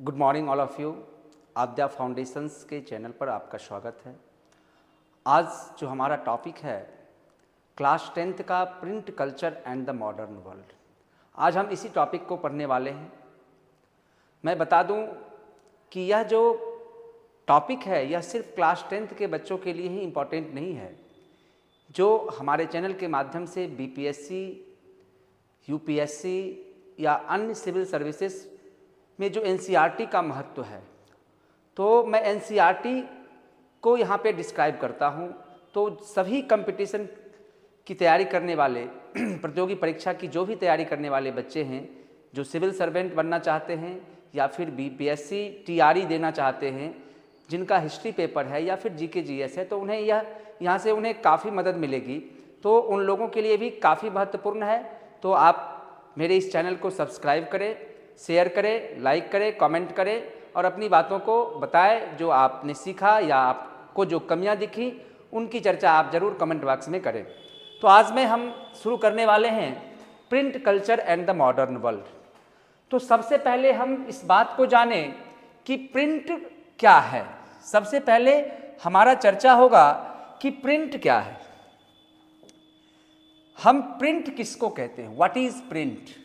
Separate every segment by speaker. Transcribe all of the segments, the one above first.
Speaker 1: Good morning all of you. Aadya foundations के channel पर आपका स्वागत है। आज जो हमारा टॉपिक है क्लास 10th का print culture and the modern world, आज हम इसी टॉपिक को पढ़ने वाले हैं। मैं बता दूं कि यह जो टॉपिक है यह सिर्फ क्लास 10th के बच्चों के लिए ही इम्पॉर्टेंट नहीं है। जो हमारे चैनल के माध्यम से बीपीएससी, यूपीएससी या अन्य सिविल सर्विसेज में जो एनसीईआरटी का महत्व है, तो मैं एनसीईआरटी को यहाँ पे डिस्क्राइब करता हूँ। तो सभी कंपटीशन की तैयारी करने वाले, प्रतियोगी परीक्षा की जो भी तैयारी करने वाले बच्चे हैं, जो सिविल सर्वेंट बनना चाहते हैं या फिर बीपीएससी टीआरई देना चाहते हैं, जिनका हिस्ट्री पेपर है या फिर जीके जीएस है, तो उन्हें यहाँ से उन्हें काफ़ी मदद मिलेगी। तो उन लोगों के लिए भी काफ़ी महत्वपूर्ण है। तो आप मेरे इस चैनल को सब्सक्राइब करें, शेयर करें, लाइक करें, कमेंट करें और अपनी बातों को बताएं। जो आपने सीखा या आपको जो कमियां दिखी उनकी चर्चा आप ज़रूर कमेंट बॉक्स में करें। तो आज में हम शुरू करने वाले हैं print culture and the modern world. तो सबसे पहले हम इस बात को जानें कि प्रिंट क्या है। सबसे पहले हमारा चर्चा होगा कि प्रिंट क्या है। हम प्रिंट किसको कहते हैं? What is print?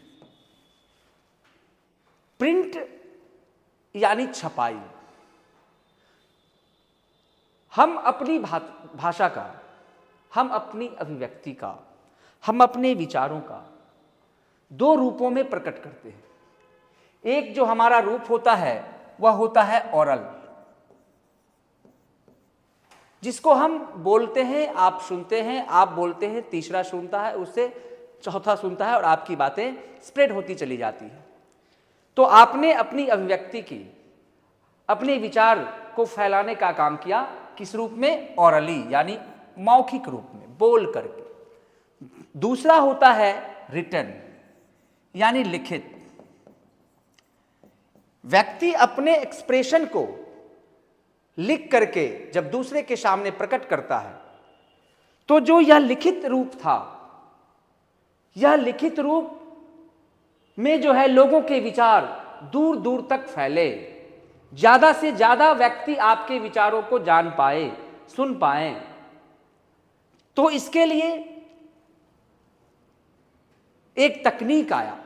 Speaker 1: प्रिंट यानी छपाई। हम अपनी भाषा का, हम अपनी अभिव्यक्ति का, हम अपने विचारों का दो रूपों में प्रकट करते हैं। एक जो हमारा रूप होता है वह होता है ओरल, जिसको हम बोलते हैं, आप सुनते हैं, आप बोलते हैं, तीसरा सुनता है, उससे चौथा सुनता है और आपकी बातें स्प्रेड होती चली जाती है। तो आपने अपनी अभिव्यक्ति की, अपने विचार को फैलाने का काम किया किस रूप में? ओरली, यानी मौखिक रूप में, बोल करके। दूसरा होता है रिटन, यानी लिखित। व्यक्ति अपने एक्सप्रेशन को लिख करके जब दूसरे के सामने प्रकट करता है, तो जो यह लिखित रूप था, यह लिखित रूप में जो है लोगों के विचार दूर दूर तक फैले, ज्यादा से ज्यादा व्यक्ति आपके विचारों को जान पाए, सुन पाए। तो इसके लिए एक तकनीक आया,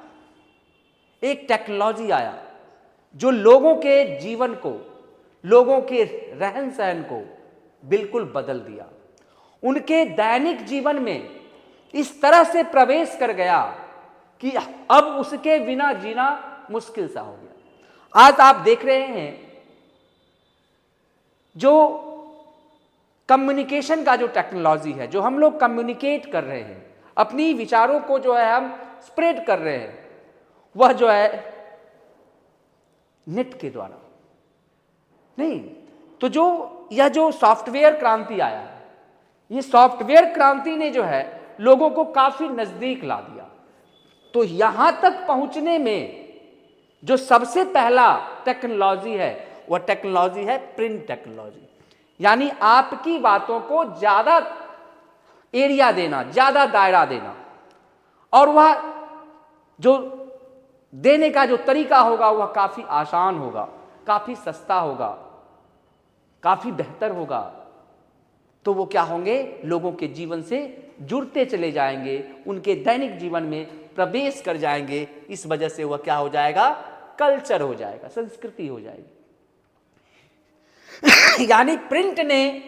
Speaker 1: एक टेक्नोलॉजी आया, जो लोगों के जीवन को, लोगों के रहन सहन को बिल्कुल बदल दिया। उनके दैनिक जीवन में इस तरह से प्रवेश कर गया कि अब उसके बिना जीना मुश्किल सा हो गया। आज आप देख रहे हैं जो कम्युनिकेशन का जो टेक्नोलॉजी है, जो हम लोग कम्युनिकेट कर रहे हैं, अपनी विचारों को जो है हम स्प्रेड कर रहे हैं, वह जो है नेट के द्वारा नहीं। तो यह जो सॉफ्टवेयर क्रांति आया है, ये सॉफ्टवेयर क्रांति ने जो है लोगों को काफी नजदीक ला दिया। तो यहां तक पहुंचने में जो सबसे पहला टेक्नोलॉजी है वह टेक्नोलॉजी है प्रिंट टेक्नोलॉजी, यानी आपकी बातों को ज्यादा एरिया देना, ज्यादा दायरा देना, और वह जो देने का जो तरीका होगा वह काफी आसान होगा, काफी सस्ता होगा, काफी बेहतर होगा। तो वो क्या होंगे? लोगों के जीवन से जुड़ते चले जाएंगे, उनके दैनिक जीवन में प्रवेश कर जाएंगे। इस वजह से वह क्या हो जाएगा? कल्चर हो जाएगा, संस्कृति हो जाएगी। यानी प्रिंट ने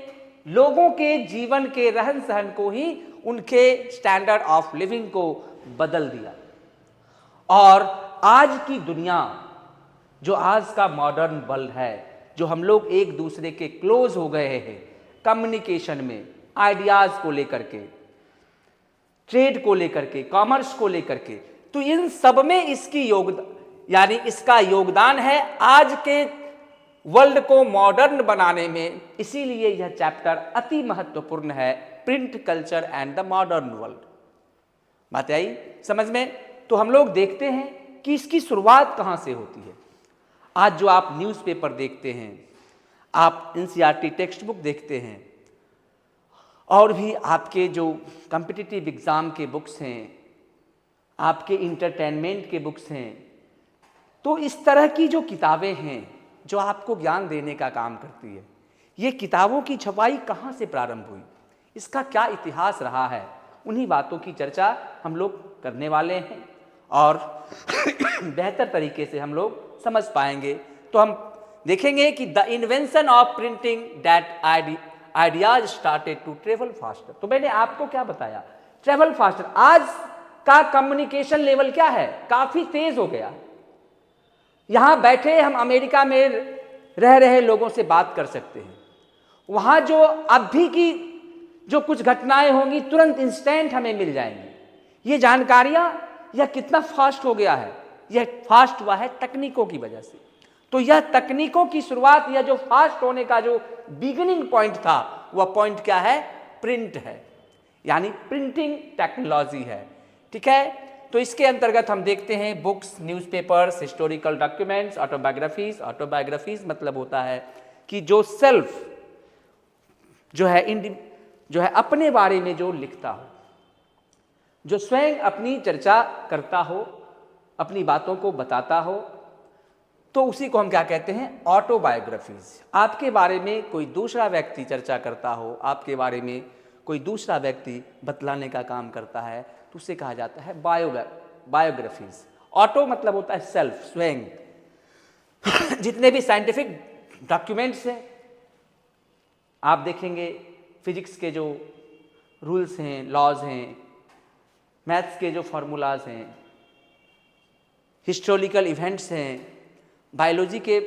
Speaker 1: लोगों के जीवन के रहन सहन को ही, उनके स्टैंडर्ड ऑफ लिविंग को बदल दिया। और आज की दुनिया, जो आज का मॉडर्न वर्ल्ड है, जो हम लोग एक दूसरे के क्लोज हो गए हैं कम्युनिकेशन में, आइडियाज को लेकर के, ट्रेड को लेकर के, कॉमर्स को लेकर के, तो इन सब में इसकी यानी इसका योगदान है आज के वर्ल्ड को मॉडर्न बनाने में। इसीलिए यह चैप्टर अति महत्वपूर्ण है, print culture and the modern world. बात आई समझ में? तो हम लोग देखते हैं कि इसकी शुरुआत कहां से होती है। आज जो आप न्यूज़पेपर देखते हैं, आप एनसीईआरटी टेक्स्ट बुक देखते हैं, और भी आपके जो कॉम्पिटिटिव एग्जाम के बुक्स हैं, आपके इंटरटेनमेंट के बुक्स हैं, तो इस तरह की जो किताबें हैं जो आपको ज्ञान देने का काम करती है, ये किताबों की छपाई कहाँ से प्रारंभ हुई, इसका क्या इतिहास रहा है, उन्हीं बातों की चर्चा हम लोग करने वाले हैं और बेहतर तरीके से हम लोग समझ पाएंगे। तो हम देखेंगे कि the invention of printing that ideas started to travel faster. तो मैंने आपको क्या बताया, ट्रेवल फास्टर। आज का कम्युनिकेशन लेवल क्या है, काफी तेज हो गया। यहां बैठे हम अमेरिका में रह रहे लोगों से बात कर सकते हैं, वहां जो अभी की जो कुछ घटनाएं होंगी तुरंत इंस्टेंट हमें मिल जाएंगी। ये जानकारियां यह कितना फास्ट हो गया है, यह फास्ट हुआ है तकनीकों की वजह से। तो यह तकनीकों की शुरुआत, यह जो फास्ट होने का जो बिगिनिंग पॉइंट था, वह पॉइंट क्या है, प्रिंट है, यानी प्रिंटिंग टेक्नोलॉजी है। ठीक है, तो इसके अंतर्गत हम देखते हैं books, newspapers, historical documents, autobiographies. Autobiographies मतलब होता है कि जो सेल्फ जो है अपने बारे में जो लिखता हो, जो स्वयं अपनी चर्चा करता हो, अपनी बातों को बताता हो, तो उसी को हम क्या कहते हैं, ऑटोबायोग्राफीज। आपके बारे में कोई दूसरा व्यक्ति चर्चा करता हो, आपके बारे में कोई दूसरा व्यक्ति बतलाने का काम करता है, तो उसे कहा जाता है बायोग्राफीज। ऑटो मतलब होता है सेल्फ, स्वयं। जितने भी साइंटिफिक डॉक्यूमेंट्स हैं, आप देखेंगे फिजिक्स के जो रूल्स हैं, लॉज हैं, मैथ्स के जो फॉर्मूलाज हैं, हिस्टोरिकल इवेंट्स हैं, बायोलॉजी के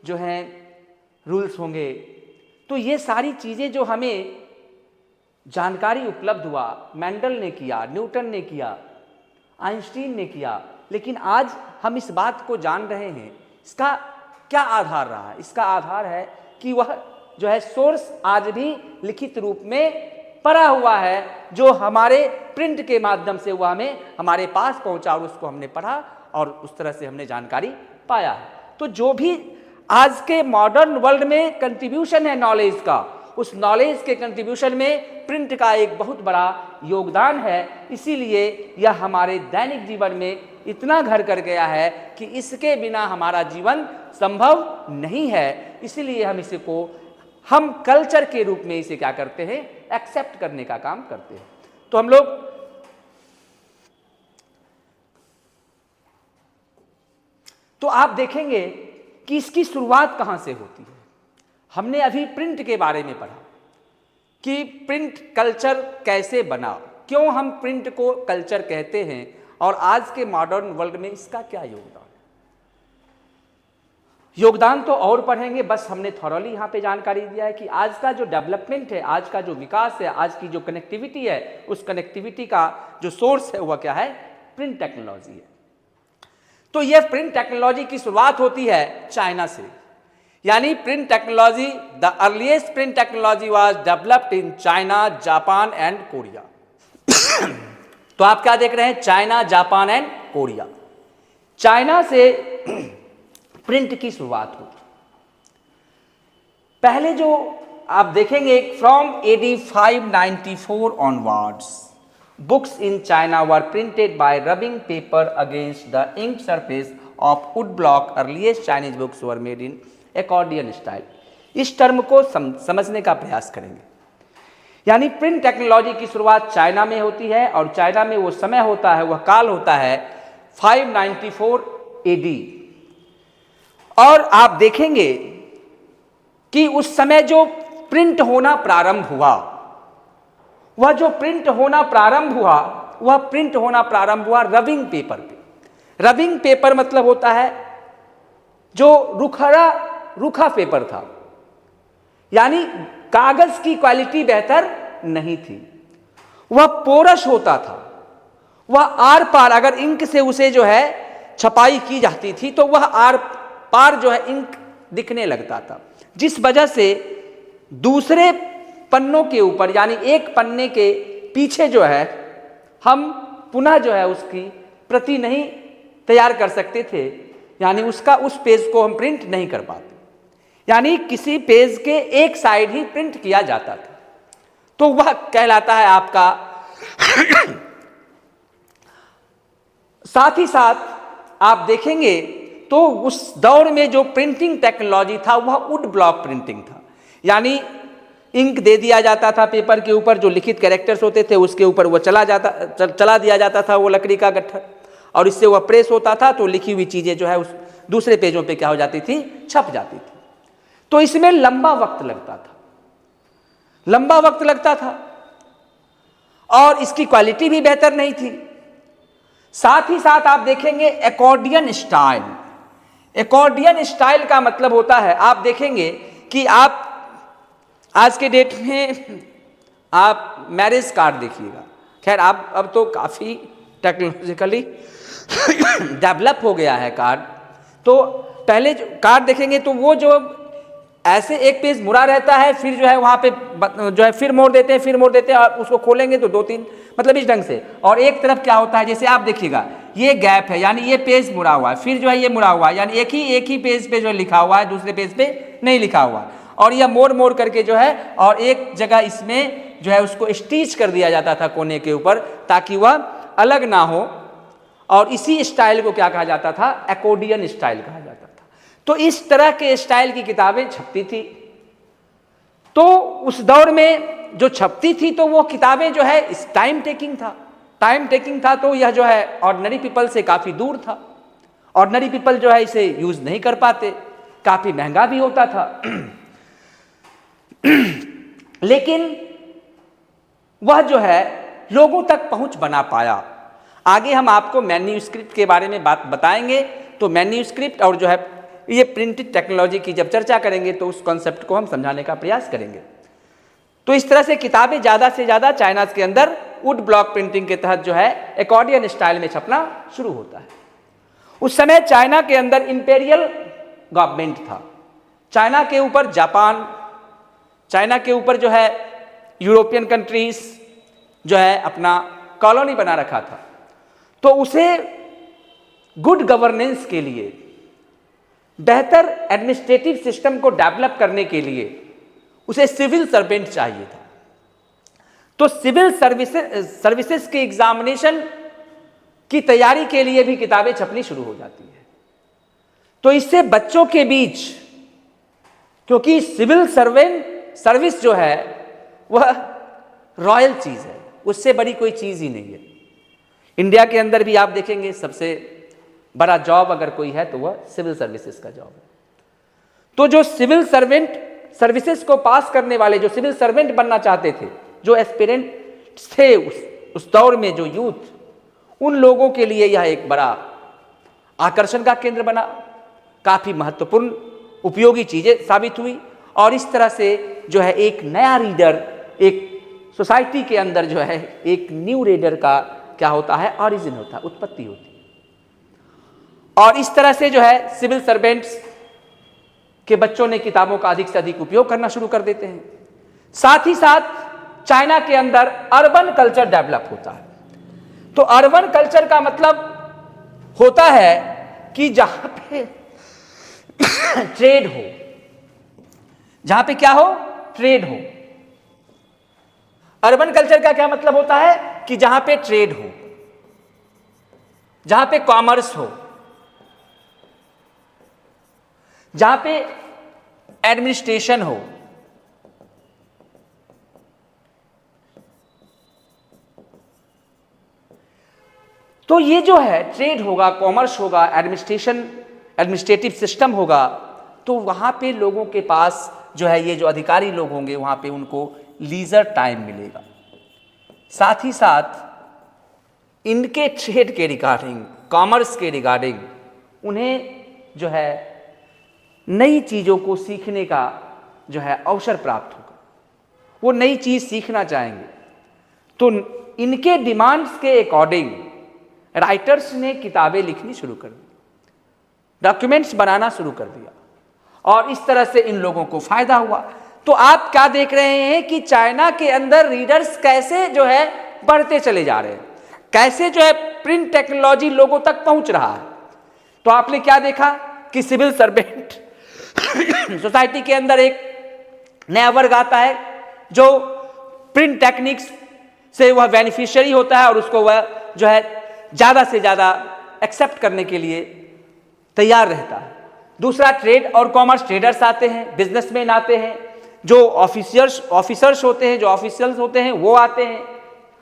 Speaker 1: जो हैं रूल्स होंगे, तो ये सारी चीज़ें जो हमें जानकारी उपलब्ध हुआ, मेंडल ने किया, न्यूटन ने किया, आइंस्टीन ने किया, लेकिन आज हम इस बात को जान रहे हैं, इसका क्या आधार रहा है? इसका आधार है कि वह जो है सोर्स आज भी लिखित रूप में पड़ा हुआ है, जो हमारे प्रिंट के माध्यम से वह हमें हमारे पास पहुंचा और उसको हमने पढ़ा और उस तरह से हमने जानकारी पाया है। तो जो भी आज के मॉडर्न वर्ल्ड में कंट्रीब्यूशन है नॉलेज का, उस नॉलेज के कंट्रीब्यूशन में प्रिंट का एक बहुत बड़ा योगदान है। इसीलिए यह हमारे दैनिक जीवन में इतना घर कर गया है कि इसके बिना हमारा जीवन संभव नहीं है। इसीलिए हम कल्चर के रूप में इसे क्या करते हैं, एक्सेप्ट करने का काम करते हैं। तो हम लोग तो आप देखेंगे कि इसकी शुरुआत कहां से होती है। हमने अभी प्रिंट के बारे में पढ़ा कि प्रिंट कल्चर कैसे बना, क्यों हम प्रिंट को कल्चर कहते हैं और आज के मॉडर्न वर्ल्ड में इसका क्या योगदान तो और पढ़ेंगे। बस हमने थॉरली यहाँ पे जानकारी दिया है कि आज का जो डेवलपमेंट है, आज का जो विकास है, आज की जो कनेक्टिविटी है, उस कनेक्टिविटी का जो सोर्स है वह क्या है, प्रिंट टेक्नोलॉजी है। तो यह प्रिंट टेक्नोलॉजी की शुरुआत होती है चाइना से, यानी print technology, the earliest print technology was developed in China, Japan and Korea. तो आप क्या देख रहे हैं, China, Japan and Korea. China से प्रिंट की शुरुआत हुई। पहले जो आप देखेंगे, from AD 594 onwards books in China were printed by rubbing paper against the ink surface of wood block. Earliest Chinese books were made in accordion style. इस term को समझने का प्रयास करेंगे। यानी प्रिंट टेक्नोलॉजी की शुरुआत चाइना में होती है और चाइना में वो समय होता है, वह काल होता है 594 AD। और आप देखेंगे कि उस समय जो प्रिंट होना प्रारंभ हुआ, वह प्रिंट होना प्रारंभ हुआ रबिंग पेपर पे। रबिंग पेपर मतलब होता है जो रूखा पेपर था, यानी कागज की क्वालिटी बेहतर नहीं थी, वह पोरस होता था, वह आर पार अगर इंक से उसे जो है छपाई की जाती थी तो वह आर पार जो है इंक दिखने लगता था, जिस वजह से दूसरे पन्नों के ऊपर, यानी एक पन्ने के पीछे जो है हम पुनः जो है उसकी प्रति नहीं तैयार कर सकते थे, यानी उस पेज को हम प्रिंट नहीं कर पाते, यानी किसी पेज के एक साइड ही प्रिंट किया जाता था। तो वह कहलाता है आपका साथ ही साथ आप देखेंगे तो उस दौर में जो प्रिंटिंग टेक्नोलॉजी था वह वुड ब्लॉक प्रिंटिंग था, यानी इंक दे दिया जाता था पेपर के ऊपर, जो लिखित कैरेक्टर्स होते थे उसके ऊपर वो चला दिया जाता था वो लकड़ी का गट्ठर, और इससे वह प्रेस होता था तो लिखी हुई चीजें जो है उस दूसरे पेजों पे क्या हो जाती थी, छप जाती थी। तो इसमें लंबा वक्त लगता था और इसकी क्वालिटी भी बेहतर नहीं थी। साथ ही साथ आप देखेंगे एकॉर्डियन स्टाइल का मतलब होता है, आप देखेंगे कि आप आज के डेट में आप मैरिज कार्ड देखिएगा, खैर आप अब तो काफ़ी टेक्नोलॉजिकली डेवलप हो गया है कार्ड, तो पहले जो कार्ड देखेंगे तो वो जो ऐसे एक पेज मुड़ा रहता है, फिर जो है वहाँ पे जो है फिर मोड़ देते हैं और उसको खोलेंगे तो 2-3 मतलब इस ढंग से, और एक तरफ क्या होता है जैसे आप देखिएगा ये गैप है, यानी ये पेज मुड़ा हुआ है, फिर जो है ये मुड़ा हुआ है, यानी एक ही पेज पे जो लिखा हुआ है दूसरे पेज पे नहीं लिखा हुआ, और यह मोड़ करके जो है और एक जगह इसमें जो है उसको स्टिच कर दिया जाता था कोने के ऊपर ताकि वह अलग ना हो, और इसी स्टाइल को क्या कहा जाता था, एकॉर्डियन स्टाइल कहा जाता था। तो इस तरह के स्टाइल की किताबें छपती थी। तो उस दौर में जो छपती थी तो वो किताबें जो है इस टाइम टेकिंग था, तो यह जो है ऑर्डिनरी पीपल से काफ़ी दूर था, ऑर्डिनरी पीपल जो है इसे यूज़ नहीं कर पाते, काफ़ी महंगा भी होता था लेकिन वह जो है लोगों तक पहुंच बना पाया। आगे हम आपको मैन्यूस्क्रिप्ट के बारे में बात बताएंगे, तो मैन्यूस्क्रिप्ट और जो है ये प्रिंटेड टेक्नोलॉजी की जब चर्चा करेंगे तो उस कॉन्सेप्ट को हम समझाने का प्रयास करेंगे। तो इस तरह से किताबें ज़्यादा से ज़्यादा चाइना के अंदर वुड ब्लॉक प्रिंटिंग के तहत जो है एकॉर्डियन स्टाइल में छपना शुरू होता है। उस समय चाइना के अंदर इंपेरियल गवर्नमेंट था, चाइना के ऊपर जापान, चाइना के ऊपर जो है यूरोपियन कंट्रीज जो है अपना कॉलोनी बना रखा था, तो उसे गुड गवर्नेंस के लिए, बेहतर एडमिनिस्ट्रेटिव सिस्टम को डेवलप करने के लिए उसे सिविल सर्वेंट चाहिए था। तो सिविल सर्विसेज के एग्जामिनेशन की तैयारी के लिए भी किताबें छपनी शुरू हो जाती है। तो इससे बच्चों के बीच, क्योंकि सिविल सर्विस जो है वह रॉयल चीज है, उससे बड़ी कोई चीज ही नहीं है। इंडिया के अंदर भी आप देखेंगे सबसे बड़ा जॉब अगर कोई है तो वह सिविल सर्विसेज का जॉब है। तो जो सिविल सर्विसेज को पास करने वाले, जो सिविल सर्वेंट बनना चाहते थे, जो एस्पिरेंट थे उस दौर में, जो यूथ, उन लोगों के लिए यह एक बड़ा आकर्षण का केंद्र बना, काफी महत्वपूर्ण उपयोगी चीजें साबित हुई, और इस तरह से जो है एक नया रीडर, एक सोसाइटी के अंदर जो है एक न्यू रीडर का क्या होता है, ऑरिजिन होता है, उत्पत्ति होती है। और इस तरह से जो है सिविल सर्वेंट्स के बच्चों ने किताबों का अधिक से अधिक उपयोग करना शुरू कर देते हैं। साथ ही साथ चाइना के अंदर अर्बन कल्चर डेवलप होता है। तो अर्बन कल्चर का मतलब होता है कि जहां पे ट्रेड हो, जहां पे क्या हो, ट्रेड हो। अर्बन कल्चर का क्या मतलब होता है कि जहां पे ट्रेड हो, जहां पे कॉमर्स हो, जहां पे एडमिनिस्ट्रेशन हो। तो ये जो है ट्रेड होगा, कॉमर्स होगा, एडमिनिस्ट्रेटिव सिस्टम होगा, तो वहां पे लोगों के पास जो है ये जो अधिकारी लोग होंगे वहां पे उनको लीजर टाइम मिलेगा। साथ ही साथ इनके ट्रेड के रिगार्डिंग, कॉमर्स के रिगार्डिंग उन्हें जो है नई चीज़ों को सीखने का जो है अवसर प्राप्त होगा। वो नई चीज़ सीखना चाहेंगे, तो इनके डिमांड्स के अकॉर्डिंग राइटर्स ने किताबें लिखनी शुरू कर दी, डॉक्यूमेंट्स बनाना शुरू कर दिया, और इस तरह से इन लोगों को फायदा हुआ। तो आप क्या देख रहे हैं कि चाइना के अंदर रीडर्स कैसे जो है बढ़ते चले जा रहे हैं, कैसे जो है प्रिंट टेक्नोलॉजी लोगों तक पहुंच रहा है। तो आपने क्या देखा कि सिविल सर्वेंट सोसाइटी के अंदर एक नया वर्ग आता है जो प्रिंट टेक्निक्स से वह बेनिफिशियरी होता है, और उसको वह जो है ज़्यादा से ज़्यादा एक्सेप्ट करने के लिए तैयार रहता है। दूसरा, ट्रेड और कॉमर्स, ट्रेडर्स आते हैं, बिजनेसमैन आते हैं, जो ऑफिसर्स होते हैं, जो ऑफिशियल्स होते हैं वो आते हैं,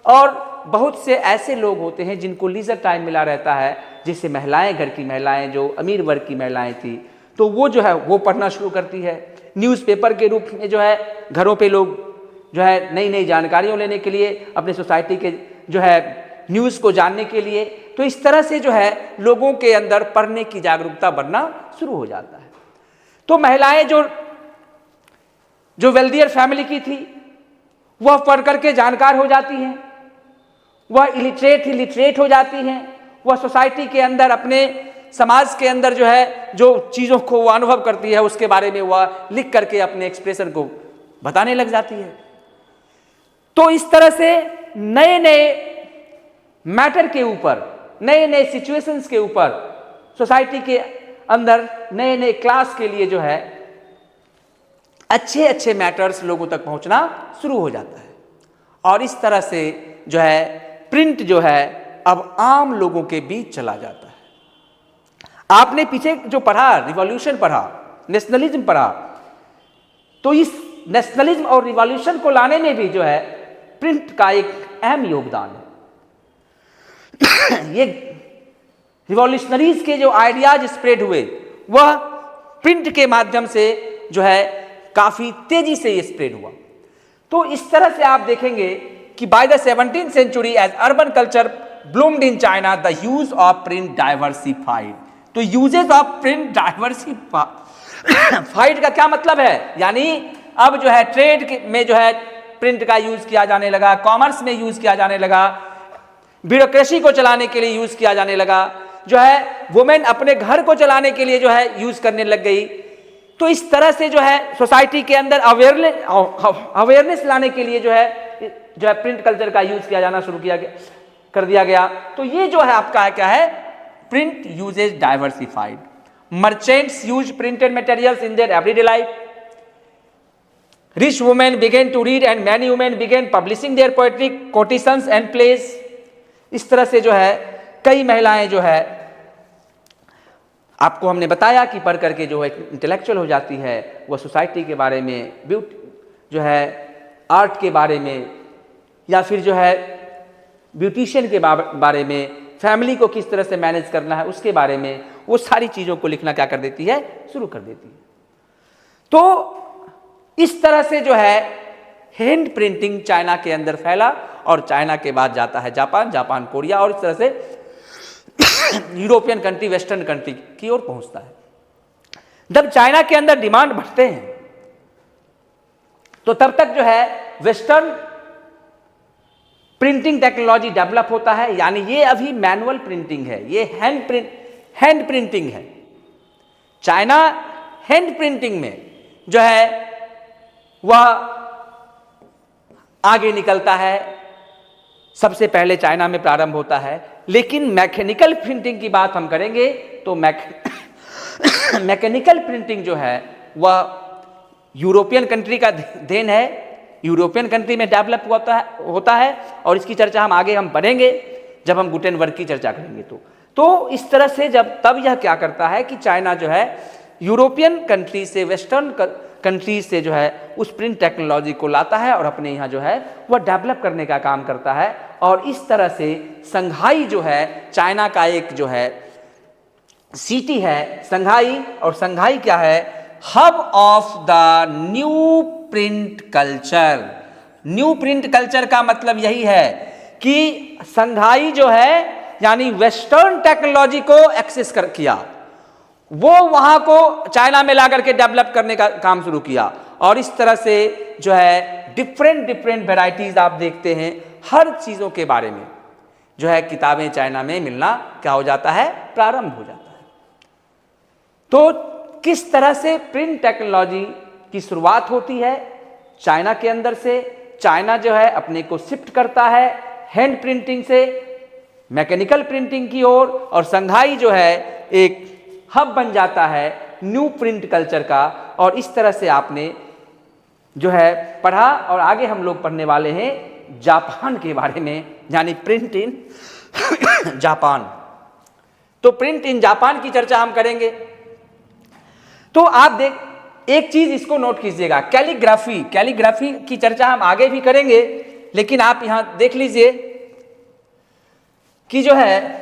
Speaker 1: और बहुत से ऐसे लोग होते हैं जिनको लीजर टाइम मिला रहता है, जैसे महिलाएं, घर की महिलाएं, जो अमीर वर्ग की महिलाएं थी, तो वो जो है वो पढ़ना शुरू करती है। न्यूज़पेपर के रूप में जो है घरों पे लोग जो है नई नई जानकारियों लेने के लिए, अपने सोसाइटी के जो है न्यूज़ को जानने के लिए, तो इस तरह से जो है लोगों के अंदर पढ़ने की जागरूकता बढ़ना शुरू हो जाता है। तो महिलाएं जो वेल्दियर फैमिली की थी, वह पढ़ करके जानकार हो जाती हैं, वह इलिटरेट हो जाती हैं, वह सोसाइटी के अंदर, अपने समाज के अंदर जो है जो चीज़ों को वह अनुभव करती है उसके बारे में वह लिख करके अपने एक्सप्रेशन को बताने लग जाती है। तो इस तरह से नए नए मैटर के ऊपर, नए नए सिचुएशंस के ऊपर सोसाइटी के अंदर नए नए क्लास के लिए जो है अच्छे अच्छे मैटर्स लोगों तक पहुंचना शुरू हो जाता है। और इस तरह से जो है प्रिंट जो है अब आम लोगों के बीच चला जाता है। आपने पीछे जो पढ़ा, रिवॉल्यूशन पढ़ा, नेशनलिज्म पढ़ा, तो इस नेशनलिज्म और रिवॉल्यूशन को लाने में भी जो है प्रिंट का एक अहम योगदान है। ये रिवॉल्यूशनरीज के जो आइडियाज स्प्रेड हुए वह प्रिंट के माध्यम से जो है काफी तेजी से ये स्प्रेड हुआ। तो इस तरह से आप देखेंगे कि by the 17th century as urban culture bloomed in China, the use of print diversified. तो यूजेस ऑफ प्रिंट डाइवर्सिफाइड का क्या मतलब है? यानी अब जो है ट्रेड में जो है प्रिंट का यूज किया जाने लगा, कॉमर्स में यूज किया जाने लगा, ब्यूरोक्रेसी को चलाने के लिए यूज किया जाने लगा, जो है वुमेन अपने घर को चलाने के लिए जो है यूज करने लग गई। तो इस तरह से जो है सोसाइटी के अंदर अवेयरनेस लाने के लिए जो है प्रिंट कल्चर का यूज किया जाना शुरू कर दिया गया। तो ये जो है आपका क्या है, print uses diversified. Merchants use printed materials in their everyday life. Rich women begin to read and many women begin publishing their poetry, quotations and plays. इस तरह से जो है कई महिलाएं जो है, आपको हमने बताया कि पढ़ करके जो है इंटेलेक्चुअल हो जाती है, वह सोसाइटी के बारे में, जो है आर्ट के बारे में, या फिर जो है ब्यूटिशियन के बारे में, फैमिली को किस तरह से मैनेज करना है उसके बारे में, वो सारी चीज़ों को लिखना क्या कर देती है, शुरू कर देती है। तो इस तरह से जो है हैंड प्रिंटिंग चाइना के अंदर फैला, और चाइना के बाद जाता है जापान, जापान कोरिया, और इस तरह से यूरोपियन कंट्री, वेस्टर्न कंट्री की ओर पहुंचता है। जब चाइना के अंदर डिमांड बढ़ते हैं तो तब तक जो है वेस्टर्न प्रिंटिंग टेक्नोलॉजी डेवलप होता है। यानी ये अभी मैनुअल प्रिंटिंग है, ये हैंड प्रिंटिंग है। चाइना हैंड प्रिंटिंग में जो है वह आगे निकलता है, सबसे पहले चाइना में प्रारंभ होता है। लेकिन मैकेनिकल प्रिंटिंग की बात हम करेंगे तो मैकेनिकल प्रिंटिंग जो है वह यूरोपियन कंट्री का देन है, यूरोपियन कंट्री में डेवलप होता है, और इसकी चर्चा हम आगे पढ़ेंगे जब हम गुटेनबर्ग की चर्चा करेंगे। तो इस तरह से तब यह क्या करता है कि चाइना जो है यूरोपियन कंट्री से, वेस्टर्न कंट्रीज से जो है उस प्रिंट टेक्नोलॉजी को लाता है और अपने यहाँ जो है वह डेवलप करने का काम करता है। और इस तरह से संघाई जो है चाइना का एक जो है सिटी है संघाई, और संघाई क्या है, hub of the new print culture. New print culture का मतलब यही है कि संघाई जो है यानी वेस्टर्न टेक्नोलॉजी को एक्सेस किया, वो वहां को चाइना में ला करके डेवलप करने का काम शुरू किया। और इस तरह से जो है डिफरेंट वेराइटीज आप देखते हैं, हर चीजों के बारे में जो है किताबें चाइना में मिलना क्या हो जाता है, प्रारंभ हो जाता है। तो किस तरह से प्रिंट टेक्नोलॉजी की शुरुआत होती है चाइना के अंदर से, चाइना जो है अपने को शिफ्ट करता है हैंड प्रिंटिंग से मैकेनिकल प्रिंटिंग की ओर, और संघाई जो है एक हब बन जाता है न्यू प्रिंट कल्चर का। और इस तरह से आपने जो है पढ़ा, और आगे हम लोग पढ़ने वाले हैं जापान के बारे में, यानी प्रिंट इन जापान। तो प्रिंट इन जापान की चर्चा हम करेंगे। तो आप देख, एक चीज इसको नोट कीजिएगा, कैलीग्राफी, कैलीग्राफी की चर्चा हम आगे भी करेंगे, लेकिन आप यहां देख लीजिए कि जो है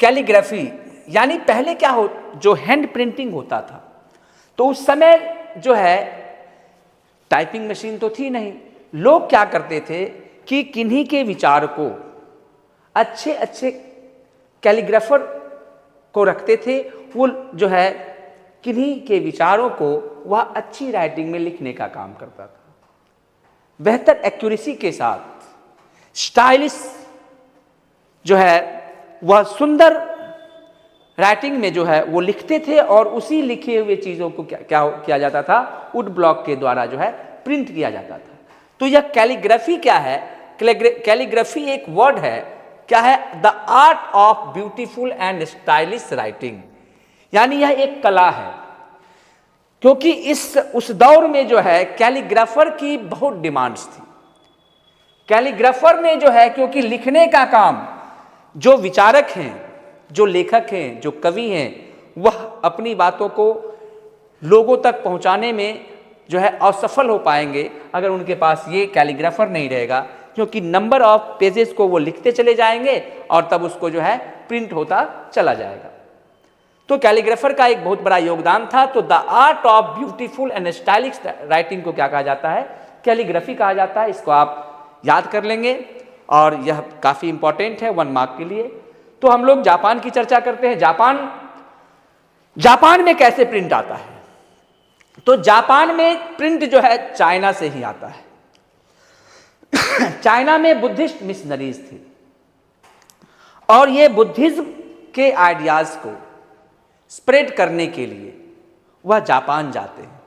Speaker 1: कैलीग्राफी यानी पहले क्या हो, जो हैंड प्रिंटिंग होता था, तो उस समय जो है टाइपिंग मशीन तो थी नहीं। लोग क्या करते थे कि किन्हीं के विचार को अच्छे अच्छे कैलीग्राफर को रखते थे, वो जो है किन्हीं के विचारों को वह अच्छी राइटिंग में लिखने का काम करता था, बेहतर एक्यूरेसी के साथ, स्टाइलिश जो है वह सुंदर राइटिंग में जो है वो लिखते थे, और उसी लिखे हुए चीज़ों को क्या किया जाता था, वुड ब्लॉक के द्वारा जो है प्रिंट किया जाता था। तो यह कैलीग्राफी क्या है? कैलीग्राफी एक वर्ड है, क्या है? The art of beautiful and stylish writing, यानी यह एक कला है। क्योंकि उस दौर में जो है कैलीग्राफर की बहुत डिमांड्स थी। कैलीग्राफर ने जो है, क्योंकि लिखने का काम जो विचारक हैं, जो लेखक हैं, जो कवि हैं, वह अपनी बातों को लोगों तक पहुंचाने में जो है असफल हो पाएंगे अगर उनके पास ये कैलीग्राफर नहीं रहेगा, क्योंकि नंबर ऑफ पेजेस को वो लिखते चले जाएंगे और तब उसको जो है प्रिंट होता चला जाएगा। तो कैलीग्राफर का एक बहुत बड़ा योगदान था। तो the art of beautiful and stylish writing को क्या कहा जाता है? कैलीग्राफी कहा जाता है। इसको आप याद कर लेंगे और यह काफ़ी इंपॉर्टेंट है 1 मार्क के लिए। तो हम लोग जापान की चर्चा करते हैं। जापान में कैसे प्रिंट आता है? तो जापान में प्रिंट जो है चाइना से ही आता है। चाइना में बुद्धिस्ट मिशनरीज थी और ये बुद्धिज्म के आइडियाज को स्प्रेड करने के लिए वह जापान जाते हैं।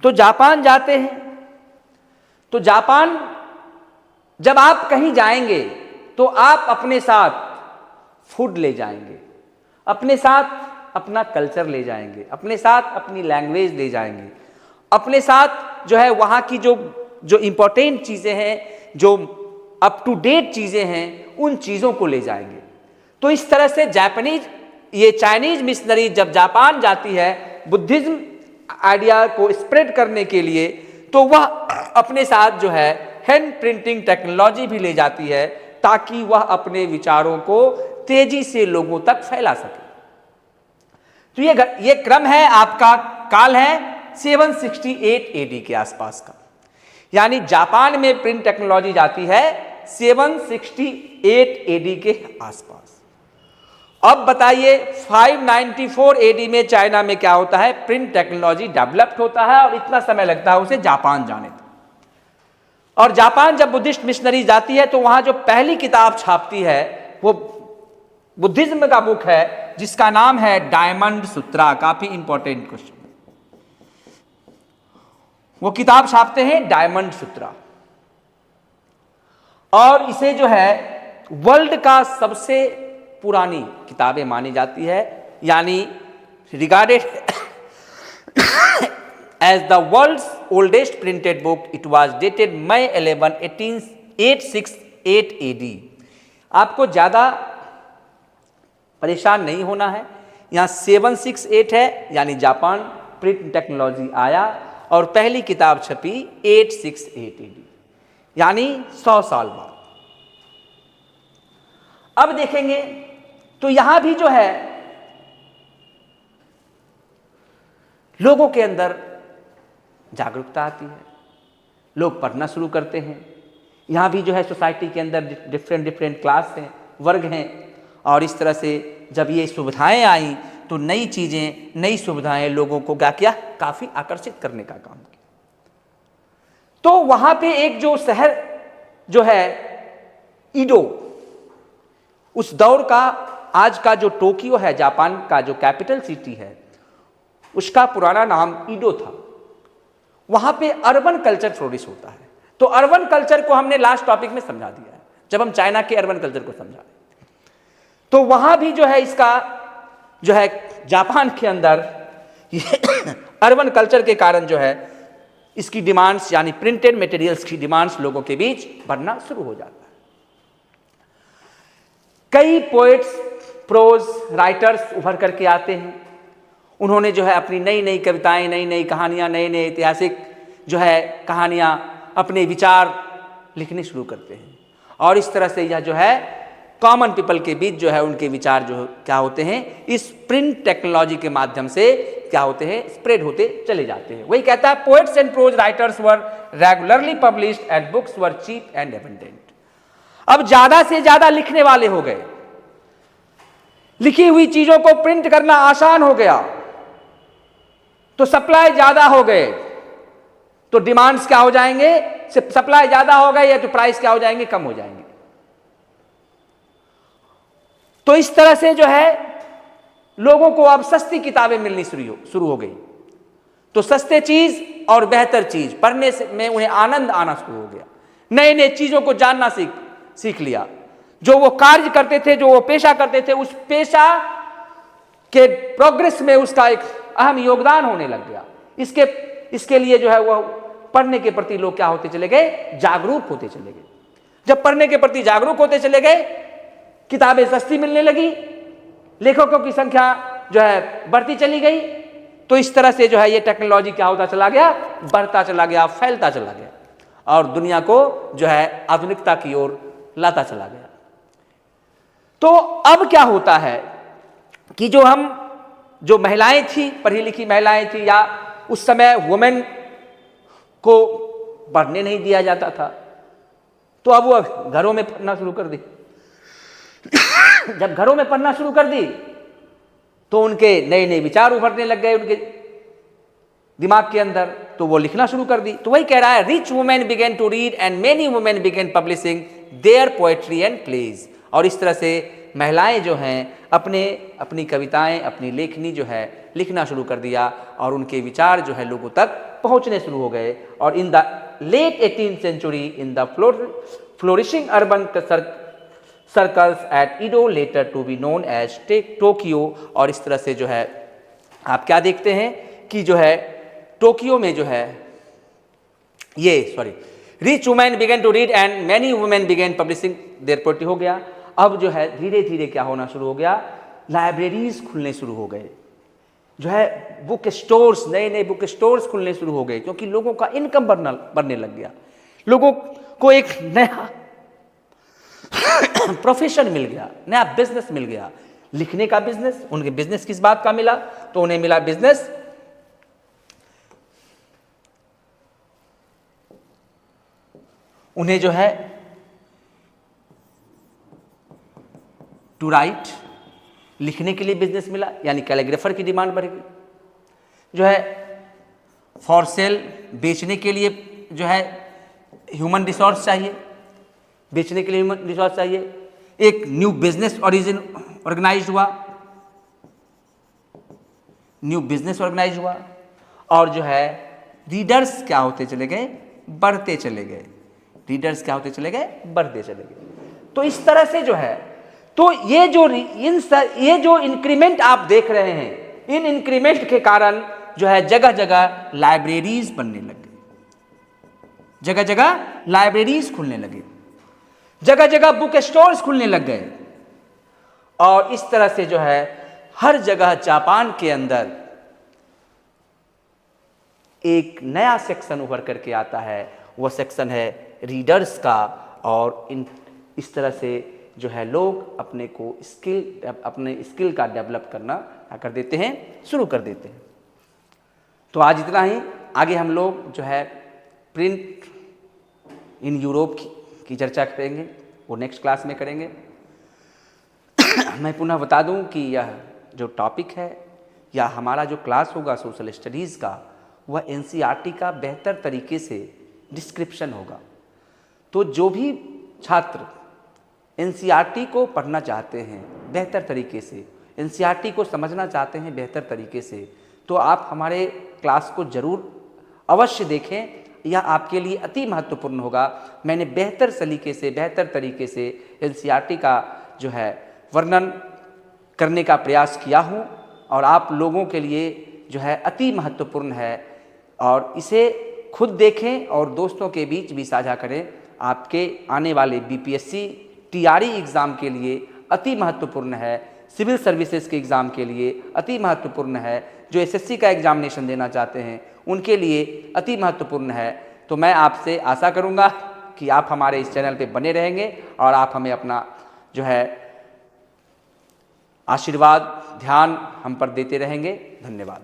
Speaker 1: तो जापान जाते हैं, तो जापान जब आप कहीं जाएंगे तो आप अपने साथ फूड ले जाएंगे, अपने साथ अपना कल्चर ले जाएंगे, अपने साथ अपनी लैंग्वेज ले जाएंगे, अपने साथ जो है वहाँ की जो इम्पोर्टेंट चीज़ें हैं, जो अप टू डेट चीज़ें हैं, उन चीज़ों को ले जाएंगे। तो इस तरह से ये चाइनीज मिशनरी जब जापान जाती है बुद्धिज्म आइडिया को स्प्रेड करने के लिए, तो वह अपने साथ जो है हैंड प्रिंटिंग टेक्नोलॉजी भी ले जाती है, ताकि वह अपने विचारों को तेजी से लोगों तक फैला सके। तो ये क्रम है, आपका काल है 768 एडी के आसपास का, यानी जापान में प्रिंट टेक्नोलॉजी जाती है 768 एडी के आसपास। अब बताइए 594 एडी में चाइना में क्या होता है? प्रिंट टेक्नोलॉजी डेवलप्ड होता है और इतना समय लगता है उसे जापान जाने तक। और जापान जब बुद्धिस्ट मिशनरी जाती है तो वहां जो पहली किताब छापती है वो बुद्धिज्म का बुक है, जिसका नाम है डायमंड सूत्रा। काफी इंपॉर्टेंट क्वेश्चन। वो किताब छापते हैं डायमंड सूत्रा, और इसे जो है वर्ल्ड का सबसे पुरानी किताबें मानी जाती है, यानी regarded as the world's oldest printed book. It was dated May 11, 868 AD. आपको ज्यादा परेशान नहीं होना है, यहाँ 768 है, यानी जापान प्रिंट टेक्नोलॉजी आया और पहली किताब छपी 868 एडी, यानी 100 साल बाद। अब देखेंगे तो यहां भी जो है लोगों के अंदर जागरूकता आती है, लोग पढ़ना शुरू करते हैं। यहां भी जो है सोसाइटी के अंदर डिफरेंट क्लास हैं, वर्ग हैं, और इस तरह से जब ये सुविधाएं आई तो नई चीजें, नई सुविधाएं लोगों को क्या किया? काफी आकर्षित करने का काम किया। तो वहां पे एक जो शहर जो है ईडो, उस दौर का, आज का जो टोक्यो है जापान का जो कैपिटल सिटी है, उसका पुराना नाम ईडो था। वहां पे अर्बन कल्चर फ्लोरिश होता है। तो अर्बन कल्चर को हमने लास्ट टॉपिक में समझा दिया है, जब हम चाइना के अर्बन कल्चर को समझा। तो वहां भी जो है इसका जो है जापान के अंदर अर्बन कल्चर के कारण जो है इसकी डिमांड्स यानी प्रिंटेड मटेरियल्स की डिमांड्स लोगों के बीच बढ़ना शुरू हो जाता है। कई पोएट्स, प्रोज राइटर्स उभर करके आते हैं। उन्होंने जो है अपनी नई नई कविताएं, नई नई कहानियां, नए नए ऐतिहासिक जो है कहानियां, अपने विचार लिखने शुरू करते हैं और इस तरह से यह जो है कॉमन पीपल के बीच जो है उनके विचार जो क्या होते हैं, इस प्रिंट टेक्नोलॉजी के माध्यम से क्या होते हैं, स्प्रेड होते चले जाते हैं। वही कहता है, poets and prose writers were regularly published and books were cheap and abundant. अब ज्यादा से ज्यादा लिखने वाले हो गए, लिखी हुई चीजों को प्रिंट करना आसान हो गया, तो सप्लाई ज्यादा हो गए, तो डिमांड्स क्या हो जाएंगे, सप्लाई ज्यादा हो गए या तो प्राइस क्या हो जाएंगे, कम हो जाएंगे। तो इस तरह से जो है लोगों को अब सस्ती किताबें मिलनी शुरू हो गई। तो सस्ते चीज और बेहतर चीज पढ़ने से में उन्हें आनंद आना शुरू हो गया। नए नए चीजों को जानना सीख लिया। जो वो कार्य करते थे, जो वो पेशा करते थे, उस पेशा के प्रोग्रेस में उसका एक अहम योगदान होने लग गया। इसके लिए जो है वह पढ़ने के प्रति लोग क्या होते चले गए, जागरूक होते चले गए। जब पढ़ने के प्रति जागरूक होते चले गए, किताबें सस्ती मिलने लगी, लेखकों की संख्या जो है बढ़ती चली गई, तो इस तरह से जो है ये टेक्नोलॉजी क्या होता चला गया, बढ़ता चला गया, फैलता चला गया और दुनिया को जो है आधुनिकता की ओर लाता चला गया। तो अब क्या होता है कि जो महिलाएं थी, पढ़ी लिखी महिलाएं थी, या उस समय वुमेन को पढ़ने नहीं दिया जाता था, तो अब वो घरों में पढ़ना शुरू कर दी। जब घरों में पढ़ना शुरू कर दी तो उनके नए नए विचार उभरने लग गए उनके दिमाग के अंदर, तो वो लिखना शुरू कर दी। तो वही कह रहा है, rich women begin to read and many women begin publishing their poetry and plays. और इस तरह से महिलाएं जो हैं अपनी कविताएं, अपनी लेखनी जो है लिखना शुरू कर दिया और उनके विचार जो है लोगों तक पहुंचने शुरू हो गए। और in the late 18th century in the flourishing urban circles at Edo later to be known as Tokyo. और इस तरह से जो है आप क्या देखते हैं कि जो है टोक्यो में जो है rich women begin to read and many women begin publishing their poetry हो गया। अब जो है धीरे धीरे क्या होना शुरू हो गया, लाइब्रेरीज खुलने शुरू हो गए, जो है बुक स्टोर्स, नए नए बुक स्टोर्स खुलने शुरू हो गए, क्योंकि लोगों का इनकम बढ़ने लग गया, लोगों को एक नया प्रोफेशन मिल गया, नया बिजनेस मिल गया, लिखने का बिजनेस। उनके बिजनेस किस बात का मिला, तो उन्हें मिला बिजनेस उन्हें जो है टू राइट, लिखने के लिए बिजनेस मिला, यानी कैलीग्राफर की डिमांड बढ़ गई। जो है फॉर सेल, बेचने के लिए जो है ह्यूमन रिसोर्स चाहिए, बेचने के लिए ह्यूमन रिसोर्स चाहिए। एक न्यू बिजनेस ऑर्गेनाइज हुआ और जो है रीडर्स क्या होते चले गए, बढ़ते चले गए, तो इस तरह से जो है, तो ये जो इंक्रीमेंट आप देख रहे हैं, इन इंक्रीमेंट के कारण जो है जगह जगह लाइब्रेरीज बनने लगे, जगह जगह लाइब्रेरीज खुलने लगे, जगह जगह बुक स्टोर्स खुलने लग गए। और इस तरह से जो है हर जगह जापान के अंदर एक नया सेक्शन उभर करके आता है, वह सेक्शन है रीडर्स का। और इस तरह से जो है लोग अपने स्किल का डेवलप करना कर देते हैं, शुरू कर देते हैं। तो आज इतना ही। आगे हम लोग जो है प्रिंट इन यूरोप की चर्चा करेंगे, वो नेक्स्ट क्लास में करेंगे। मैं पुनः बता दूं कि यह जो टॉपिक है या हमारा जो क्लास होगा सोशल स्टडीज़ का, वह एनसीईआरटी का बेहतर तरीके से डिस्क्रिप्शन होगा। तो जो भी छात्र एनसीईआरटी को पढ़ना चाहते हैं बेहतर तरीके से, एनसीईआरटी को समझना चाहते हैं बेहतर तरीके से, तो आप हमारे क्लास को ज़रूर अवश्य देखें। यह आपके लिए अति महत्वपूर्ण होगा। मैंने बेहतर तरीके से एनसीईआरटी का जो है वर्णन करने का प्रयास किया हूँ और आप लोगों के लिए जो है अति महत्वपूर्ण है और इसे खुद देखें और दोस्तों के बीच भी साझा करें। आपके आने वाले बीपीएससी टीआरई एग्ज़ाम के लिए अति महत्वपूर्ण है, सिविल सर्विसेज के एग्ज़ाम के लिए अति महत्वपूर्ण है, जो एसएससी का एग्जामिनेशन देना चाहते हैं उनके लिए अति महत्वपूर्ण है। तो मैं आपसे आशा करूँगा कि आप हमारे इस चैनल पे बने रहेंगे और आप हमें अपना जो है आशीर्वाद, ध्यान हम पर देते रहेंगे। धन्यवाद।